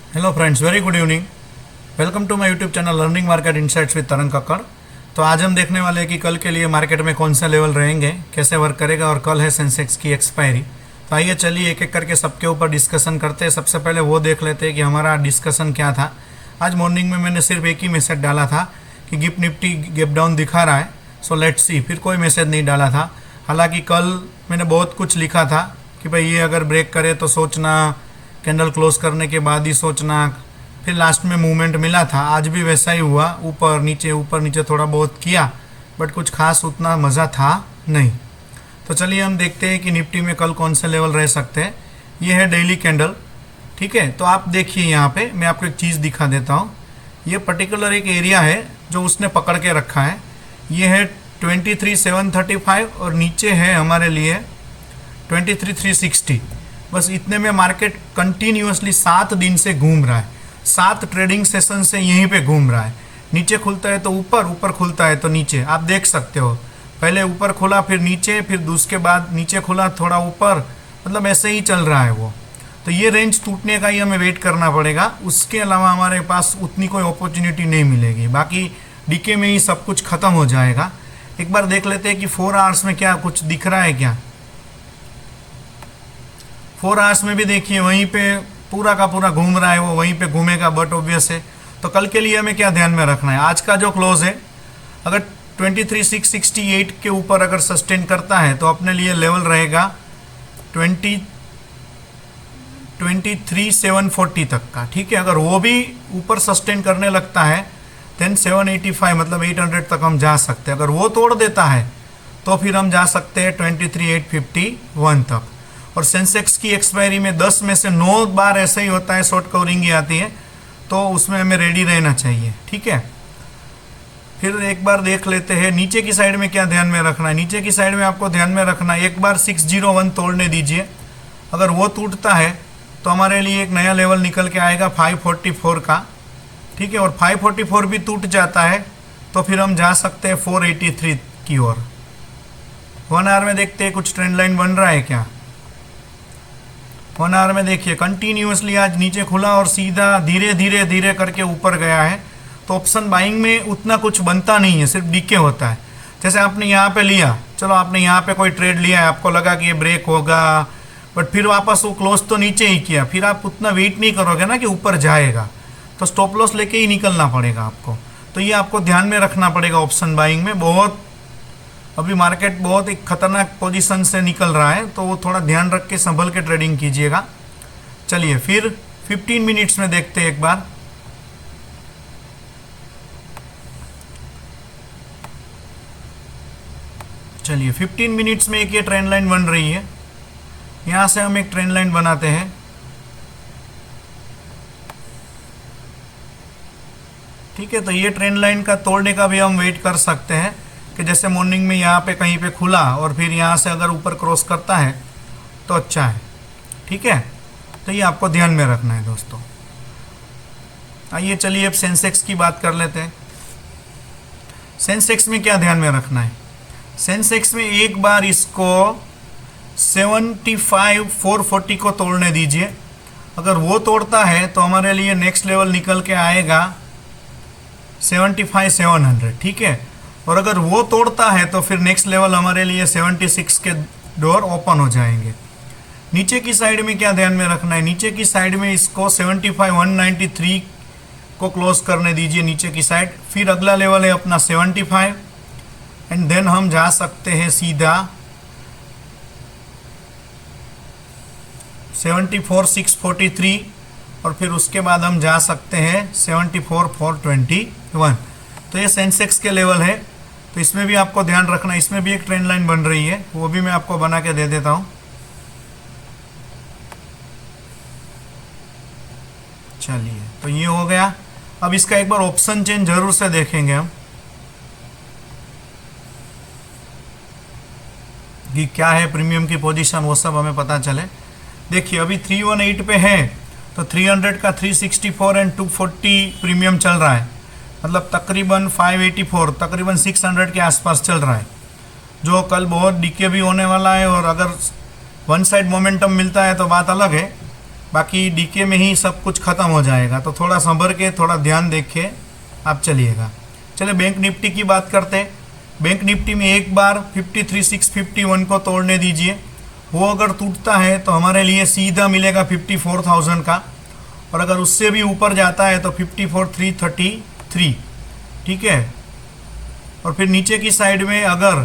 Hello friends, very good evening. Welcome to my YouTube channel learning market insights with Tarang Kakkar. तो आज हम देखने वाले हैं कि कल के लिए मार्केट में कौन सा लेवल रहेंगे, कैसे वर्क करेगा, और कल है सेंसेक्स की एक्सपायरी। तो आइए चलिए एक एक करके सबके ऊपर डिस्कशन करते हैं। सबसे पहले वो देख लेते हैं कि हमारा डिस्कशन क्या था। आज मॉर्निंग में मैंने सिर्फ एक ही मैसेज डाला था कि गिफ्ट निफ्टी गैप डाउन दिखा रहा है, सो लेट्स सी। फिर कोई मैसेज नहीं डाला था। हालांकि कल मैंने बहुत कुछ लिखा था कि भाई ये अगर ब्रेक करे तो सोचना, कैंडल क्लोज करने के बाद ही सोचना, फिर लास्ट में मूवमेंट मिला था। आज भी वैसा ही हुआ, ऊपर नीचे थोड़ा बहुत किया, बट कुछ खास उतना मज़ा था नहीं। तो चलिए हम देखते हैं कि निफ्टी में कल कौन से लेवल रह सकते हैं। ये है डेली कैंडल, ठीक है। तो आप देखिए यहाँ पे मैं आपको एक चीज़ दिखा देता हूँ। ये पर्टिकुलर एक एरिया है जो उसने पकड़ के रखा है। ये है 23,735 और नीचे है हमारे लिए 23,360। बस इतने में मार्केट कंटिन्यूसली 7 दिन से घूम रहा है। 7 ट्रेडिंग सेशन से यहीं पे घूम रहा है। नीचे खुलता है तो ऊपर, ऊपर खुलता है तो नीचे। आप देख सकते हो, पहले ऊपर खुला फिर नीचे, फिर उसके बाद नीचे खुला थोड़ा ऊपर, मतलब ऐसे ही चल रहा है वो। तो ये रेंज टूटने का ही हमें वेट करना पड़ेगा। उसके अलावा हमारे पास उतनी कोई अपॉर्चुनिटी नहीं मिलेगी। बाकी डीके में ही सब कुछ ख़त्म हो जाएगा। एक बार देख लेते हैं कि 4 आवर्स में क्या कुछ दिख रहा है क्या। 4 आवर्स में भी देखिए वहीं पे पूरा का पूरा घूम रहा है वो, वहीं पे घूमेगा, बट ऑब्वियस है। तो कल के लिए हमें क्या ध्यान में रखना है, आज का जो क्लोज है अगर 23,668 के ऊपर अगर सस्टेन करता है तो अपने लिए लेवल रहेगा 23,740 तक का, ठीक है। अगर वो भी ऊपर सस्टेन करने लगता है देन 785 मतलब 800 तक हम जा सकते हैं। अगर वो तोड़ देता है तो फिर हम जा सकते हैं 23,851 तक। और सेंसेक्स की एक्सपायरी में 10 में से 9 बार ऐसा ही होता है, शॉर्ट कवरिंग ही आती है, तो उसमें हमें रेडी रहना चाहिए, ठीक है। फिर एक बार देख लेते हैं नीचे की साइड में क्या ध्यान में रखना है। नीचे की साइड में आपको ध्यान में रखना है, एक बार 601 तोड़ने दीजिए। अगर वो टूटता है तो हमारे लिए एक नया लेवल निकल के आएगा 544 का, ठीक है। और 544 भी टूट जाता है तो फिर हम जा सकते हैं 483 की ओर। 1 आवर में देखते हैं कुछ ट्रेंड लाइन बन रहा है क्या। 1 आवर में देखिए कंटिन्यूसली आज नीचे खुला और सीधा धीरे धीरे धीरे करके ऊपर गया है। तो ऑप्शन बाइंग में उतना कुछ बनता नहीं है, सिर्फ डीके होता है। जैसे आपने यहाँ पे लिया, चलो आपने यहाँ पे कोई ट्रेड लिया है, आपको लगा कि ये ब्रेक होगा, बट फिर वापस वो क्लोज तो नीचे ही किया, फिर आप उतना वेट नहीं करोगे ना कि ऊपर जाएगा, तो स्टॉप लॉस लेके ही निकलना पड़ेगा आपको। तो ये आपको ध्यान में रखना पड़ेगा ऑप्शन बाइंग में। बहुत अभी मार्केट बहुत एक खतरनाक पोजीशन से निकल रहा है, तो वो थोड़ा ध्यान रख के संभल के ट्रेडिंग कीजिएगा। चलिए फिर 15 मिनट्स में देखते हैं एक बार। चलिए 15 मिनट्स में एक ये ट्रेंड लाइन बन रही है। यहाँ से हम एक ट्रेंड लाइन बनाते हैं, ठीक है। तो ये ट्रेंड लाइन का तोड़ने का भी हम वेट कर सकते हैं कि जैसे मॉर्निंग में यहाँ पे कहीं पे खुला और फिर यहाँ से अगर ऊपर क्रॉस करता है तो अच्छा है, ठीक है। तो ये आपको ध्यान में रखना है दोस्तों। आइए चलिए अब सेंसेक्स की बात कर लेते हैं। सेंसेक्स में क्या ध्यान में रखना है। सेंसेक्स में एक बार इसको 75,440 को तोड़ने दीजिए। अगर वो तोड़ता है तो हमारे लिए नेक्स्ट लेवल निकल के आएगा 75,700, ठीक है। और अगर वो तोड़ता है तो फिर नेक्स्ट लेवल हमारे लिए 76 के डोर ओपन हो जाएंगे। नीचे की साइड में क्या ध्यान में रखना है। नीचे की साइड में इसको 75,193 को क्लोज करने दीजिए नीचे की साइड। फिर अगला लेवल है अपना 75 एंड देन हम जा सकते हैं सीधा 74,643 और फिर उसके बाद हम जा सकते हैं 74,421। तो ये सेंसेक्स के लेवल है, तो इसमें भी आपको ध्यान रखना है। इसमें भी एक ट्रेंड लाइन बन रही है, वो भी मैं आपको बना के दे देता हूँ। चलिए तो ये हो गया। अब इसका एक बार ऑप्शन चेंज जरूर से देखेंगे हम कि क्या है प्रीमियम की पोजीशन, वो सब हमें पता चले। देखिए अभी 318 पे है, तो 300 का 364 एंड 240 प्रीमियम चल रहा है, मतलब तकरीबन 584, तकरीबन 600 के आसपास चल रहा है, जो कल बहुत डीके भी होने वाला है। और अगर वन साइड मोमेंटम मिलता है तो बात अलग है, बाकी डीके में ही सब कुछ ख़त्म हो जाएगा। तो थोड़ा संभर के, थोड़ा ध्यान देख के आप चलिएगा। चलिए बैंक निफ्टी की बात करते हैं। बैंक निफ्टी में एक बार 53,651 को तोड़ने दीजिए। वो अगर टूटता है तो हमारे लिए सीधा मिलेगा 54,000 का, और अगर उससे भी ऊपर जाता है तो 54,333, ठीक है। और फिर नीचे की साइड में अगर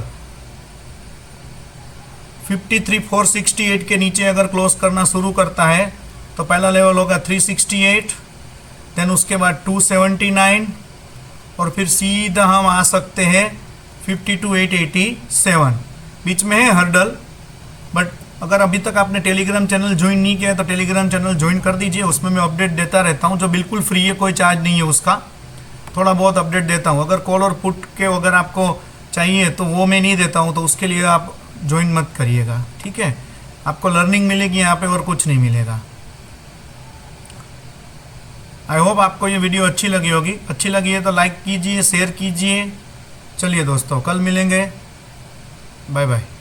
53,468 के नीचे अगर क्लोज करना शुरू करता है तो पहला लेवल होगा 368, देन उसके बाद 279, और फिर सीधा हम आ सकते हैं 52,887। बीच में है हर्डल, बट अगर अभी तक आपने टेलीग्राम चैनल ज्वाइन नहीं किया है तो टेलीग्राम चैनल ज्वाइन कर दीजिए। उसमें मैं अपडेट देता रहता हूँ, जो बिल्कुल फ्री है, कोई चार्ज नहीं है उसका। थोड़ा बहुत अपडेट देता हूँ। अगर कॉल और पुट के अगर आपको चाहिए तो वो मैं नहीं देता हूँ, तो उसके लिए आप ज्वाइन मत करिएगा, ठीक है। आपको लर्निंग मिलेगी यहाँ पे और कुछ नहीं मिलेगा। आई होप आपको ये वीडियो अच्छी लगी होगी। अच्छी लगी है तो लाइक कीजिए, शेयर कीजिए। चलिए दोस्तों, कल मिलेंगे। Bye bye.